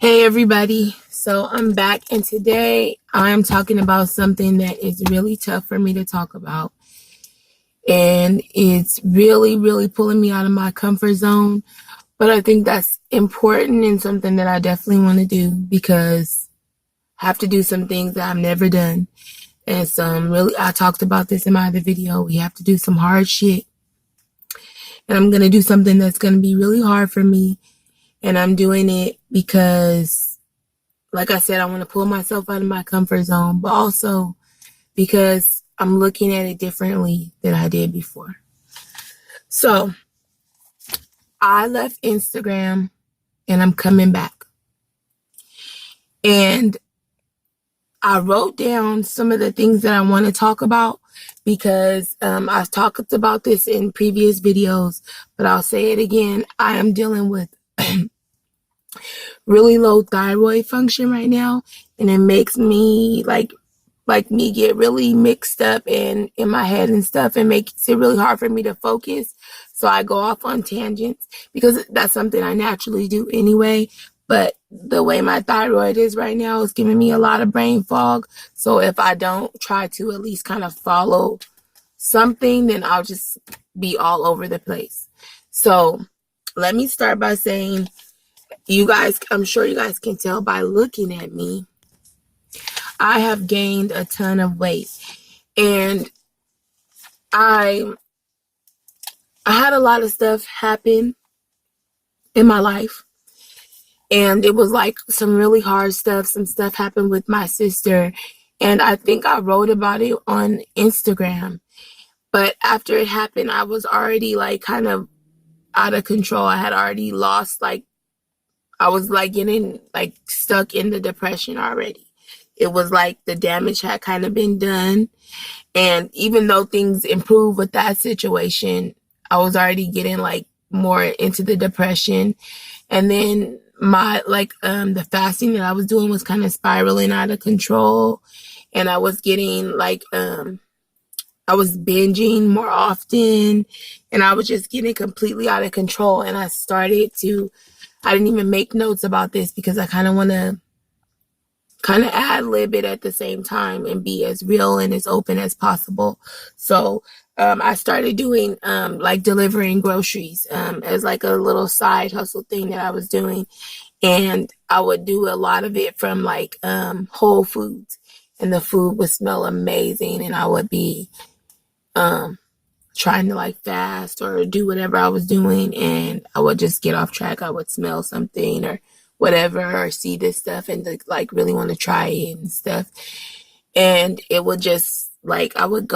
Hey everybody, so I'm back and today I'm talking about something that is really tough for me to talk about, and it's really pulling me out of my comfort zone, but I think that's important and something that I definitely want to do because I have to do some things that I've never done. And I talked about this in my other video. We have to do some hard shit, and I'm going to do something that's going to be really hard for me, and I'm doing it because, like I said, I want to pull myself out of my comfort zone, but also because I'm looking at it differently than I did before. So I left Instagram and I'm coming back. And I wrote down some of the things that I want to talk about because I've talked about this in previous videos, but I'll say it again. I am dealing with really low thyroid function right now, and it makes me like me get really mixed up in my head and stuff, and makes it really hard for me to focus. So I go off on tangents because that's something I naturally do anyway. But the way my thyroid is right now is giving me a lot of brain fog. So if I don't try to at least kind of follow something, then I'll just be all over the place. So let me start by saying, you guys, I'm sure you guys can tell by looking at me, I have gained a ton of weight, and I had a lot of stuff happen in my life, and it was like some really hard stuff. Some stuff happened with my sister, and I think I wrote about it on Instagram. But after it happened, I was already like kind of out of control. I had already lost, like, I was like getting like stuck in the depression already. It was like the damage had kind of been done. And even though things improved with that situation, I was already getting like more into the depression. And then my the fasting that I was doing was kind of spiraling out of control. And I was getting like I was binging more often, and I was just getting completely out of control. And I didn't even make notes about this because I kind of want to kind of ad-lib it at the same time and be as real and as open as possible. So I started doing like delivering groceries as like a little side hustle thing that I was doing. And I would do a lot of it from like Whole Foods, and the food would smell amazing, and I would be trying to like fast or do whatever I was doing, and I would just get off track. I would smell something or whatever, or see this stuff and like really want to try it and stuff. And it would just like, I would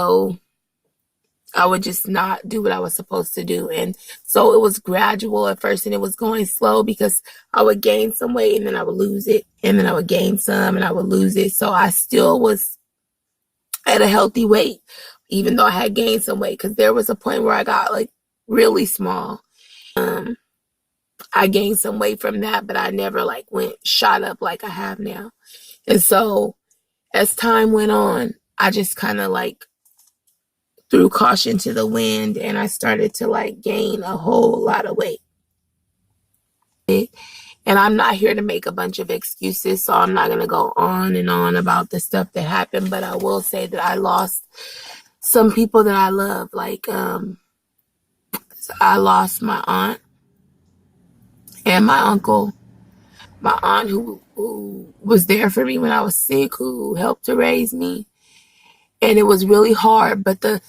just not do what I was supposed to do. And so it was gradual at first, and it was going slow because I would gain some weight and then I would lose it, and then I would gain some and I would lose it. So I still was at a healthy weight, even though I had gained some weight, because there was a point where I got like really small. I gained some weight from that, but I never like shot up like I have now. And so as time went on, I just kind of like threw caution to the wind, and I started to like gain a whole lot of weight. And I'm not here to make a bunch of excuses, so I'm not going to go on and on about the stuff that happened, but I will say that I lost some people that I love. Like, I lost my aunt and my uncle. My aunt who was there for me when I was sick, who helped to raise me. And it was really hard. But the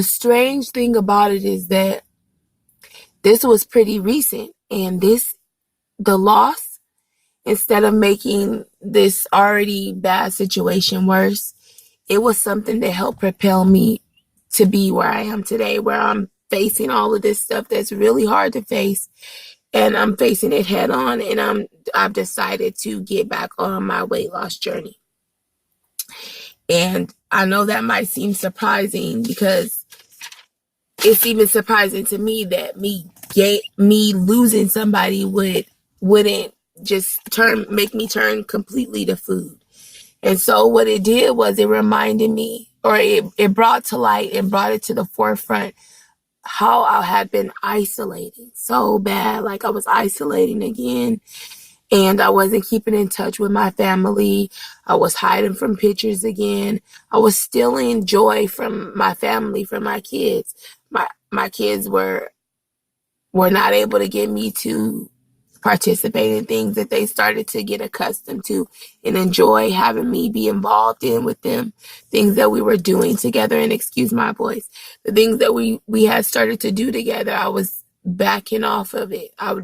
strange thing about it is that this was pretty recent. And the loss, instead of making this already bad situation worse, it was something that helped propel me to be where I am today, where I'm facing all of this stuff that's really hard to face. And I'm facing it head on, and I've decided to get back on my weight loss journey. And I know that might seem surprising, because it's even surprising to me that me losing somebody wouldn't just make me turn completely to food. And so what it did was it reminded me, or it brought to light and brought it to the forefront how I had been isolating so bad. Like, I was isolating again. And I wasn't keeping in touch with my family. I was hiding from pictures again. I was stealing joy from my family, from my kids. My kids were not able to get me to participate in things that they started to get accustomed to and enjoy having me be involved in with them. Things that we were doing together, and excuse my voice, the things that we had started to do together, I was backing off of it. I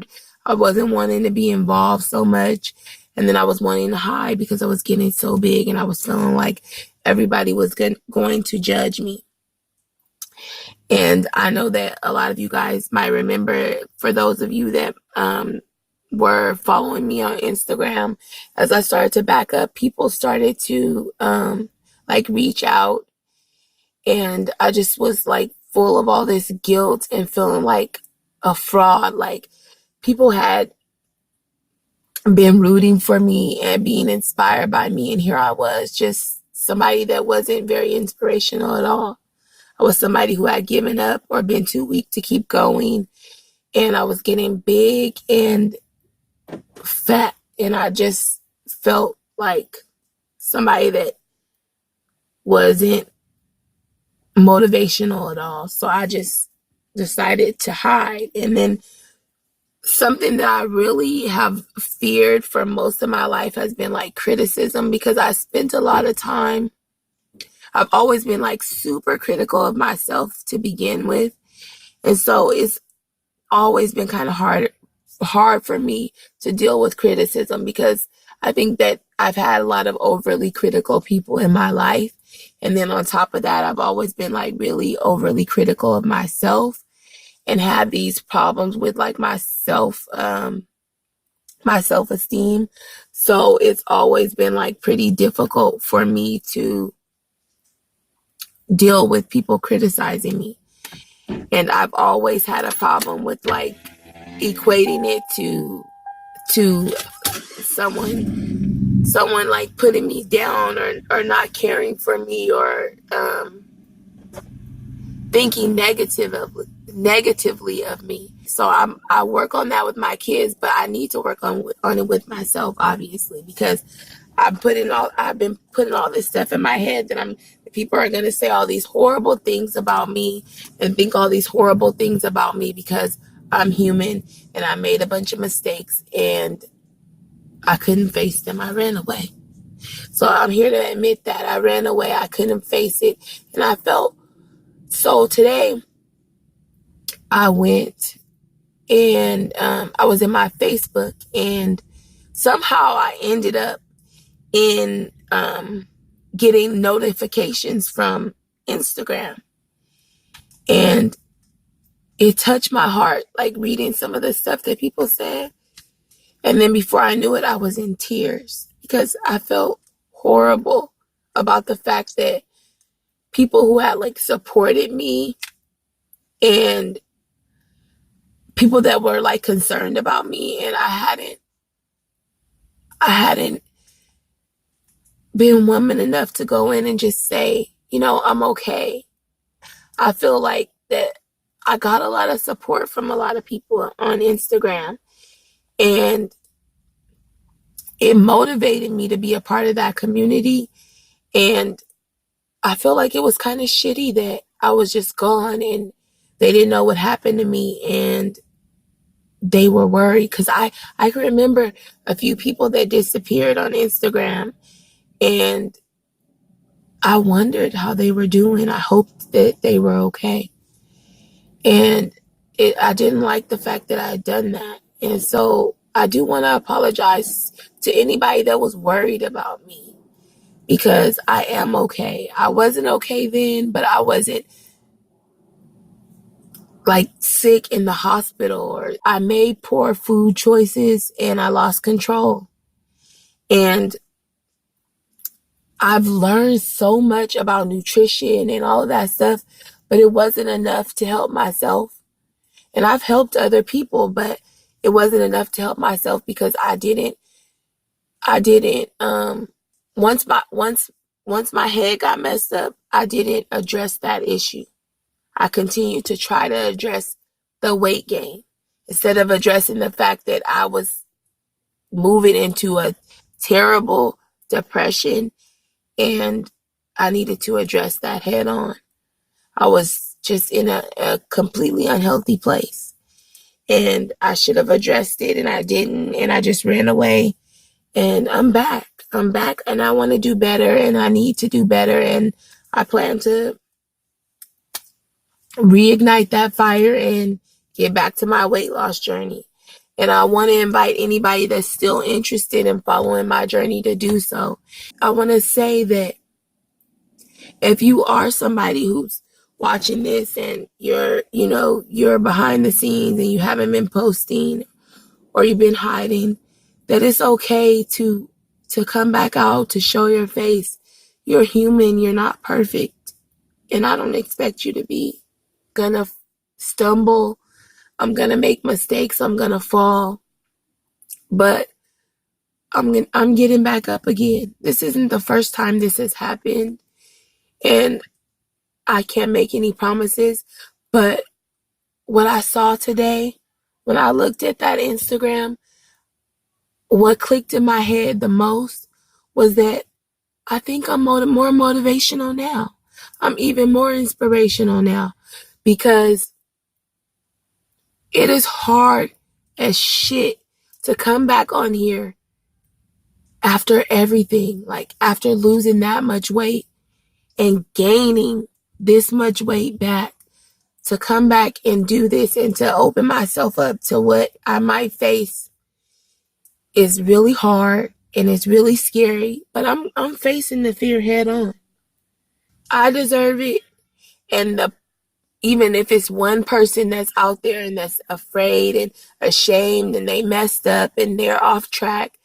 wasn't wanting to be involved so much. And then I was wanting to hide because I was getting so big and I was feeling like everybody was going to judge me. And I know that a lot of you guys might remember, for those of you that were following me on Instagram, as I started to back up, people started to reach out. And I just was like full of all this guilt and feeling like a fraud. Like people had been rooting for me and being inspired by me. And here I was, just somebody that wasn't very inspirational at all. I was somebody who had given up or been too weak to keep going. And I was getting big and fat. And I just felt like somebody that wasn't motivational at all. So I just decided to hide. And then something that I really have feared for most of my life has been like criticism, because I spent a lot of time. I've always been like super critical of myself to begin with. And so it's always been kind of hard for me to deal with criticism, because I think that I've had a lot of overly critical people in my life. And then on top of that, I've always been like really overly critical of myself and had these problems with like my self-esteem. So it's always been like pretty difficult for me to deal with people criticizing me. And I've always had a problem with like equating it to someone like putting me down or not caring for me, or thinking negatively of me. So I work on that with my kids, but I need to work on it with myself, obviously, because I've been putting all this stuff in my head that people are going to say all these horrible things about me and think all these horrible things about me because I'm human and I made a bunch of mistakes and I couldn't face them. I ran away. So I'm here to admit that I ran away. I couldn't face it. And I felt, so today I went and I was in my Facebook, and somehow I ended up in getting notifications from Instagram. And it touched my heart, like reading some of the stuff that people said. And then before I knew it, I was in tears because I felt horrible about the fact that people who had like supported me and people that were like concerned about me, and I hadn't been woman enough to go in and just say, I'm okay. I feel like that I got a lot of support from a lot of people on Instagram, and it motivated me to be a part of that community. And I feel like it was kind of shitty that I was just gone and they didn't know what happened to me, and they were worried, because I can remember a few people that disappeared on Instagram, and I wondered how they were doing. I hoped that they were okay. And I didn't like the fact that I had done that. And so I do want to apologize to anybody that was worried about me, because I am okay. I wasn't okay then, but I wasn't like sick in the hospital, or I made poor food choices and I lost control. And I've learned so much about nutrition and all of that stuff, but it wasn't enough to help myself. And I've helped other people, but it wasn't enough to help myself, because I didn't, once my head got messed up, I didn't address that issue. I continued to try to address the weight gain instead of addressing the fact that I was moving into a terrible depression, and I needed to address that head on. I was just in a completely unhealthy place, and I should have addressed it, and I didn't, and I just ran away. And I'm back. I'm back, and I want to do better, and I need to do better, and I plan to reignite that fire and get back to my weight loss journey. And I want to invite anybody that's still interested in following my journey to do so. I want to say that if you are somebody who's watching this and you're behind the scenes and you haven't been posting or you've been hiding, that it's okay to come back out, to show your face. You're human, you're not perfect, and I don't expect you to be. Gonna stumble, I'm gonna make mistakes, I'm gonna fall, but I'm getting back up again. This isn't the first time this has happened, and I can't make any promises, but what I saw today, when I looked at that Instagram, what clicked in my head the most was that I think I'm more motivational now. I'm even more inspirational now, because it is hard as shit to come back on here after everything, like after losing that much weight and gaining this much weight back, to come back and do this and to open myself up to what I might face is really hard and it's really scary, but I'm facing the fear head on. I deserve it, and even if it's one person that's out there and that's afraid and ashamed and they messed up and they're off track,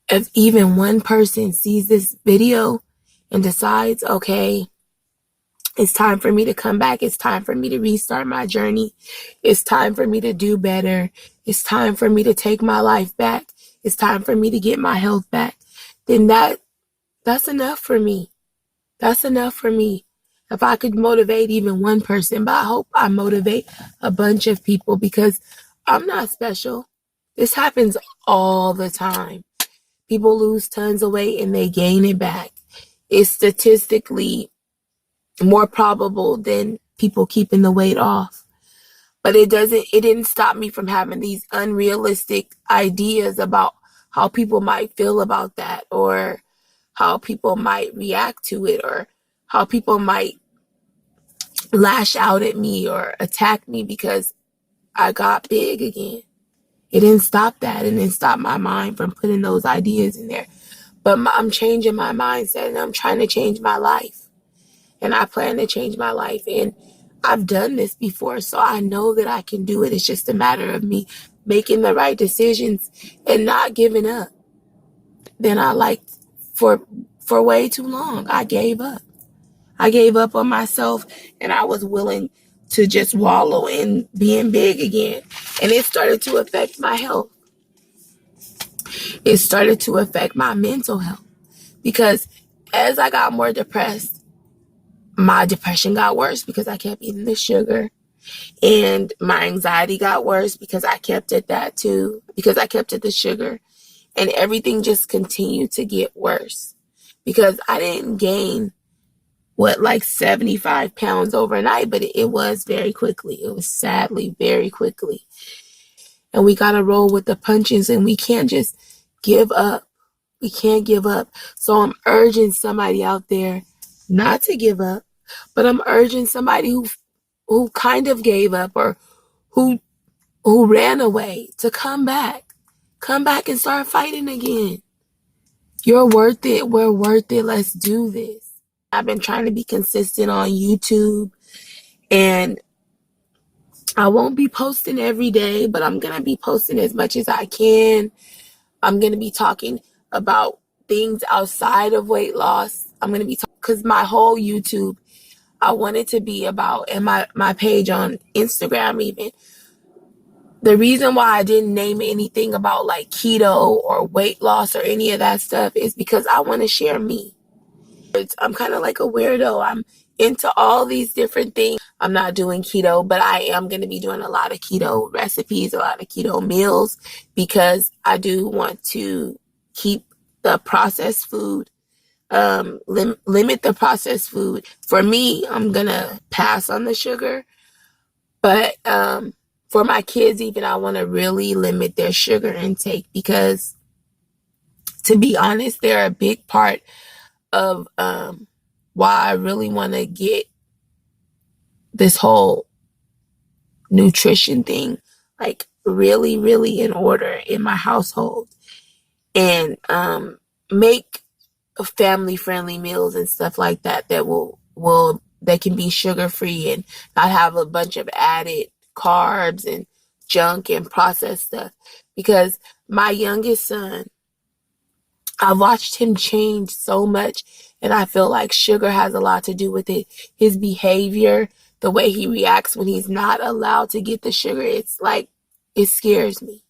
if even one person sees this video and decides, okay, it's time for me to come back, it's time for me to restart my journey, it's time for me to do better, it's time for me to take my life back, it's time for me to get my health back, then that's enough for me. That's enough for me. If I could motivate even one person, but I hope I motivate a bunch of people, because I'm not special. This happens all the time. People lose tons of weight and they gain it back. It's statistically more probable than people keeping the weight off. But it didn't stop me from having these unrealistic ideas about how people might feel about that, or how people might react to it, or how people might lash out at me or attack me because I got big again. It didn't stop that. It didn't stop my mind from putting those ideas in there. But I'm changing my mindset, and I'm trying to change my life. And I plan to change my life. And I've done this before, so I know that I can do it. It's just a matter of me making the right decisions and not giving up. Then I liked for way too long. I gave up. I gave up on myself, and I was willing to just wallow in being big again. And it started to affect my health. It started to affect my mental health, because as I got more depressed, my depression got worse because I kept eating the sugar, and my anxiety got worse because I kept at that too, because I kept at the sugar, and everything just continued to get worse because I didn't gain like 75 pounds overnight, but it was very quickly. It was sadly very quickly. And we got to roll with the punches, and we can't just give up. We can't give up. So I'm urging somebody out there not to give up, but I'm urging somebody who kind of gave up, or who ran away, to come back. Come back and start fighting again. You're worth it. We're worth it. Let's do this. I've been trying to be consistent on YouTube, and I won't be posting every day, but I'm going to be posting as much as I can. I'm going to be talking about things outside of weight loss. I'm going to be talking, because my whole YouTube, I want it to be about, and my page on Instagram even, the reason why I didn't name anything about like keto or weight loss or any of that stuff is because I want to share me. I'm kind of like a weirdo. I'm into all these different things. I'm not doing keto, but I am going to be doing a lot of keto recipes, a lot of keto meals, because I do want to keep the processed food, limit the processed food. For me, I'm going to pass on the sugar, but for my kids even, I want to really limit their sugar intake because, to be honest, they're a big part of why I really want to get this whole nutrition thing like really, really in order in my household, and make family friendly meals and stuff like that that will that can be sugar free and not have a bunch of added carbs and junk and processed stuff. Because my youngest son, I watched him change so much, and I feel like sugar has a lot to do with it. His behavior, the way he reacts when he's not allowed to get the sugar, it's like, it scares me.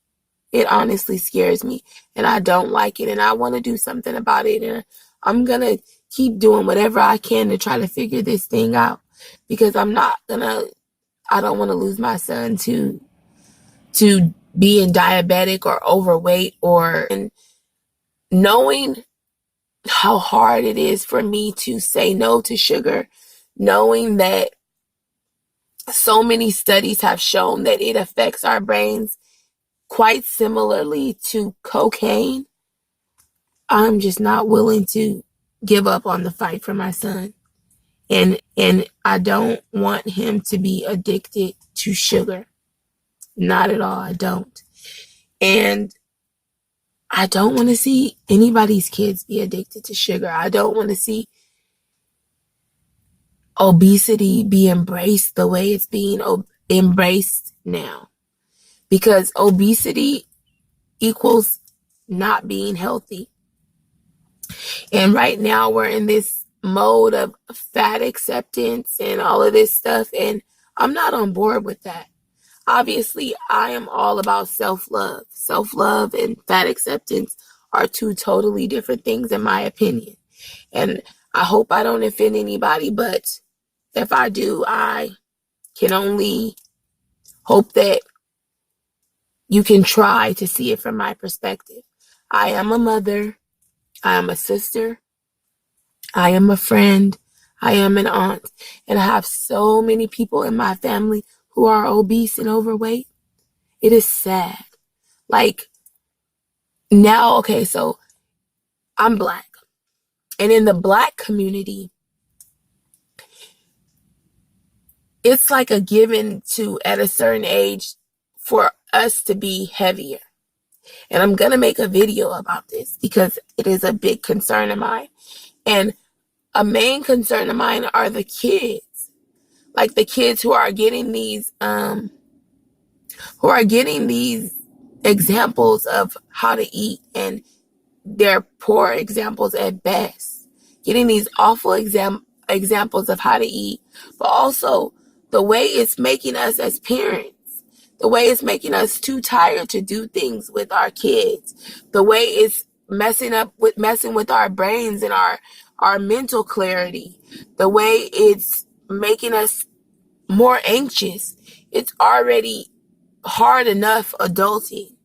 It honestly scares me, and I don't like it, and I want to do something about it, and I'm going to keep doing whatever I can to try to figure this thing out, because I don't want to lose my son to being diabetic or overweight, or and knowing how hard it is for me to say no to sugar, knowing that so many studies have shown that it affects our brains quite similarly to cocaine. I'm just not willing to give up on the fight for my son. And I don't want him to be addicted to sugar. Not at all. I don't. And I don't want to see anybody's kids be addicted to sugar. I don't want to see obesity be embraced the way it's being embraced now. Because obesity equals not being healthy. And right now we're in this mode of fat acceptance and all of this stuff, and I'm not on board with that. Obviously, I am all about self-love. Self-love and fat acceptance are two totally different things in my opinion. And I hope I don't offend anybody, but if I do, I can only hope that you can try to see it from my perspective. I am a mother. I am a sister. I am a friend. I am an aunt. And I have so many people in my family who are obese and overweight. It is sad. Like now, okay, so I'm Black. And in the Black community, it's like a given to, at a certain age, for us to be heavier. And I'm going to make a video about this because it is a big concern of mine. And a main concern of mine are the kids. Like the kids who are getting these examples of how to eat, and they're poor examples at best. Getting these awful examples of how to eat, but also the way it's making us as parents, the way it's making us too tired to do things with our kids, the way it's messing with our brains and our mental clarity, the way it's making us more anxious. It's already hard enough adulting,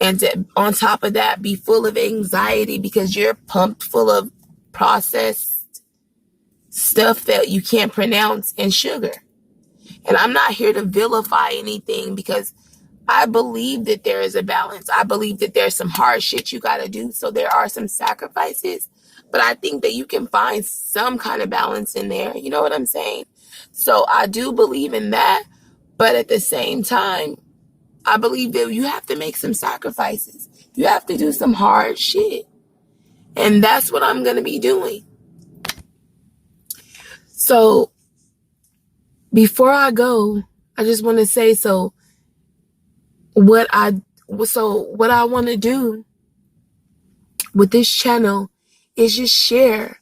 and to, on top of that, be full of anxiety because you're pumped full of processed stuff that you can't pronounce and sugar. And I'm not here to vilify anything, because I believe that there is a balance. I believe that there's some hard shit you got to do. So there are some sacrifices, but I think that you can find some kind of balance in there. You know what I'm saying? So I do believe in that. But at the same time, I believe that you have to make some sacrifices. You have to do some hard shit. And that's what I'm going to be doing. So before I go, I just want to say, what I want to do with this channel is just share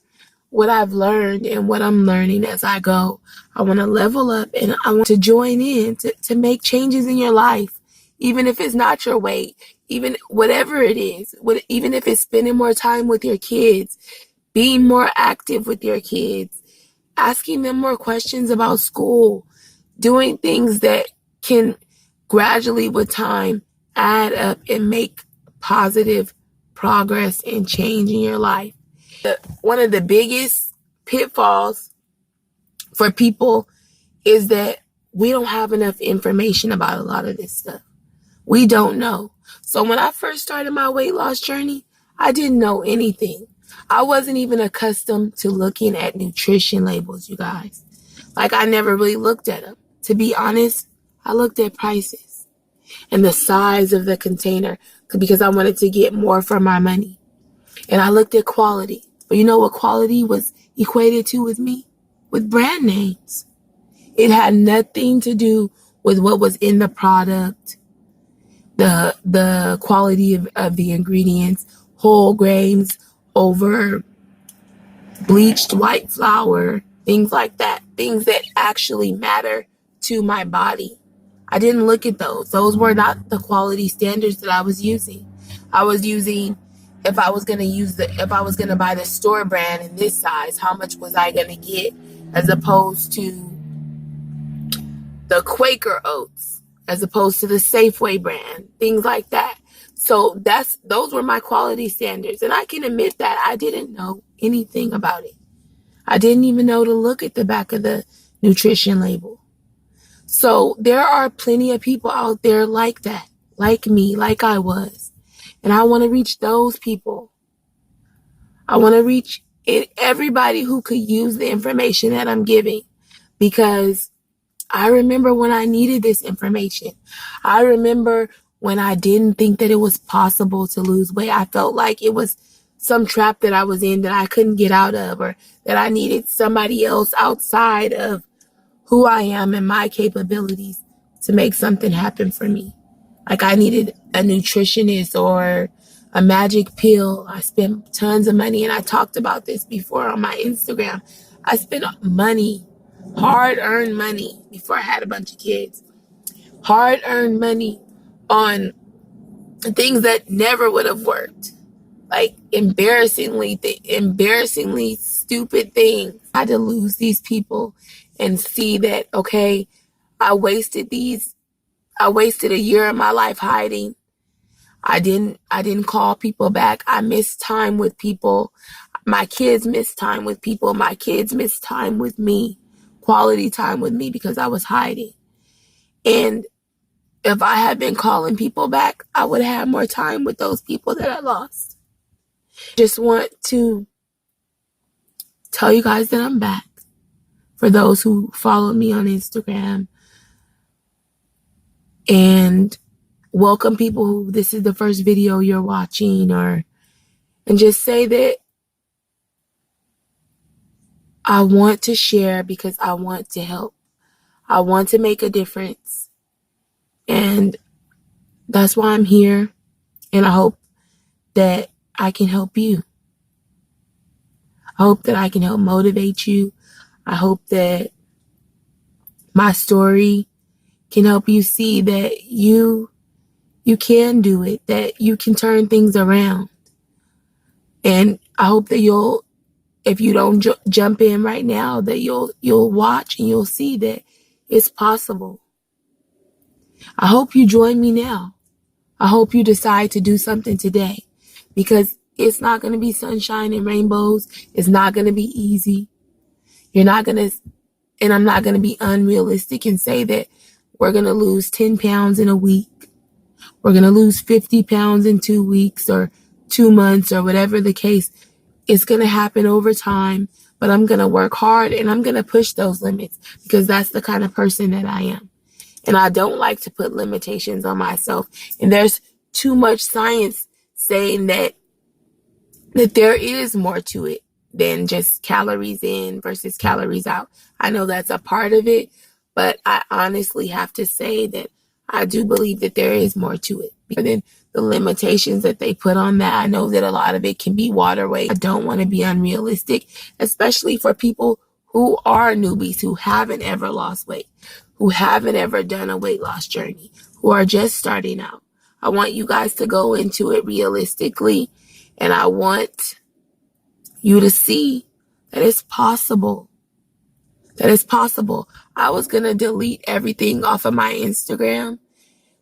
what I've learned and what I'm learning as I go. I want to level up, and I want to join in to make changes in your life, even if it's not your weight, even whatever it is, even if it's spending more time with your kids, being more active with your kids, asking them more questions about school, doing things that can gradually with time add up and make positive progress and change in your life. One of the biggest pitfalls for people is that we don't have enough information about a lot of this stuff. We don't know. So when I first started my weight loss journey, I didn't know anything. I wasn't even accustomed to looking at nutrition labels, you guys. Like, I never really looked at them. To be honest, I looked at prices and the size of the container because I wanted to get more for my money. And I looked at quality. But you know what quality was equated to with me? With brand names. It had nothing to do with what was in the product, the quality of the ingredients, whole grains over bleached white flour, things like that, things that actually matter to my body. I didn't look at those. Those were not the quality standards that I was using. I was using, if I was going to buy the store brand in this size, how much was I going to get, as opposed to the Quaker Oats, as opposed to the Safeway brand, things like that. So those were my quality standards. And I can admit that I didn't know anything about it. I didn't even know to look at the back of the nutrition label. So there are plenty of people out there like that, like me, like I was. And I want to reach those people. I want to reach everybody who could use the information that I'm giving, because I remember when I needed this information. I remember when I didn't think that it was possible to lose weight. I felt like it was some trap that I was in that I couldn't get out of, or that I needed somebody else outside of who I am and my capabilities to make something happen for me. Like, I needed a nutritionist or a magic pill. I spent tons of money, and I talked about this before on my Instagram. I spent money, hard-earned money, before I had a bunch of kids. Hard-earned money on things that never would have worked. Like, embarrassingly stupid things. I had to lose these people and see that, okay, I wasted a year of my life hiding. I didn't call people back. I missed time with people. My kids missed time with people. My kids missed time with me, quality time with me, because I was hiding. And if I had been calling people back, I would have had more time with those people that I lost. Just want to tell you guys that I'm back. For those who follow me on Instagram, and welcome people who this is the first video you're watching, and just say that I want to share because I want to help. I want to make a difference. And that's why I'm here. And I hope that I can help you. I hope that I can help motivate you. I hope that my story can help you see that you can do it, that you can turn things around. And I hope that if you don't jump in right now, that you'll watch and you'll see that it's possible. I hope you join me now. I hope you decide to do something today, because it's not going to be sunshine and rainbows. It's not going to be easy. And I'm not going to be unrealistic and say that we're going to lose 10 pounds in a week. We're going to lose 50 pounds in 2 weeks or 2 months or whatever the case. It's going to happen over time, but I'm going to work hard and I'm going to push those limits, because that's the kind of person that I am. And I don't like to put limitations on myself. And there's too much science saying that there is more to it than just calories in versus calories out. I know that's a part of it, but I honestly have to say that I do believe that there is more to it than the limitations that they put on that. I know that a lot of it can be water weight. I don't want to be unrealistic, especially for people who are newbies, who haven't ever lost weight, who haven't ever done a weight loss journey, who are just starting out. I want you guys to go into it realistically, and I want you to see that it's possible. that it's possible. I was going to delete everything off of my Instagram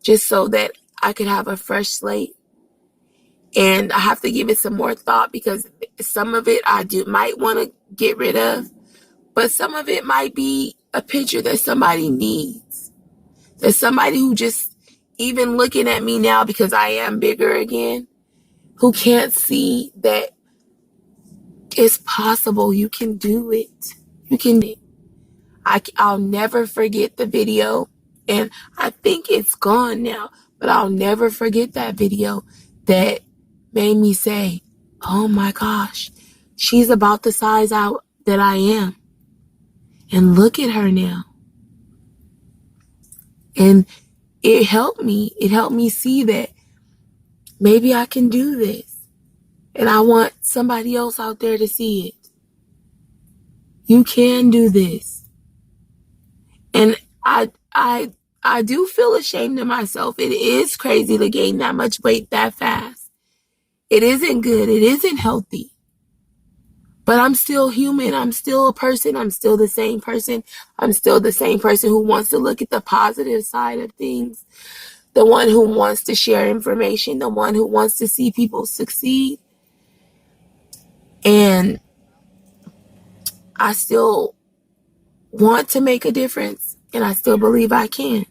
just so that I could have a fresh slate. And I have to give it some more thought because some of it might want to get rid of, but some of it might be a picture that somebody needs. There's somebody who just, even looking at me now because I am bigger again, who can't see that it's possible. You can do it. You can do it. I'll never forget the video, and I think it's gone now, but I'll never forget that video that made me say, oh my gosh, she's about the size that I am. And look at her now. And it helped me. It helped me see that maybe I can do this. And I want somebody else out there to see it. You can do this. And I do feel ashamed of myself. It is crazy to gain that much weight that fast. It isn't good. It isn't healthy. But I'm still human. I'm still a person. I'm still the same person. I'm still the same person who wants to look at the positive side of things. The one who wants to share information. The one who wants to see people succeed. And I still want to make a difference. And I still believe I can.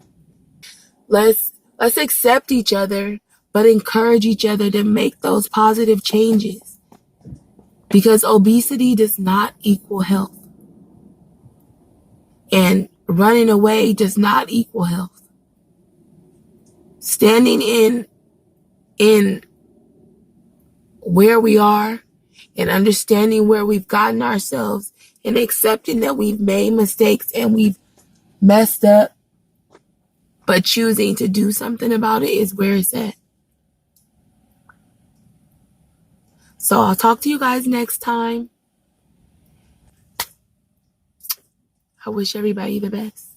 Let's accept each other, but encourage each other to make those positive changes. Because obesity does not equal health. And running away does not equal health. Standing in where we are and understanding where we've gotten ourselves and accepting that we've made mistakes and we've messed up, but choosing to do something about it is where it's at. So I'll talk to you guys next time. I wish everybody the best.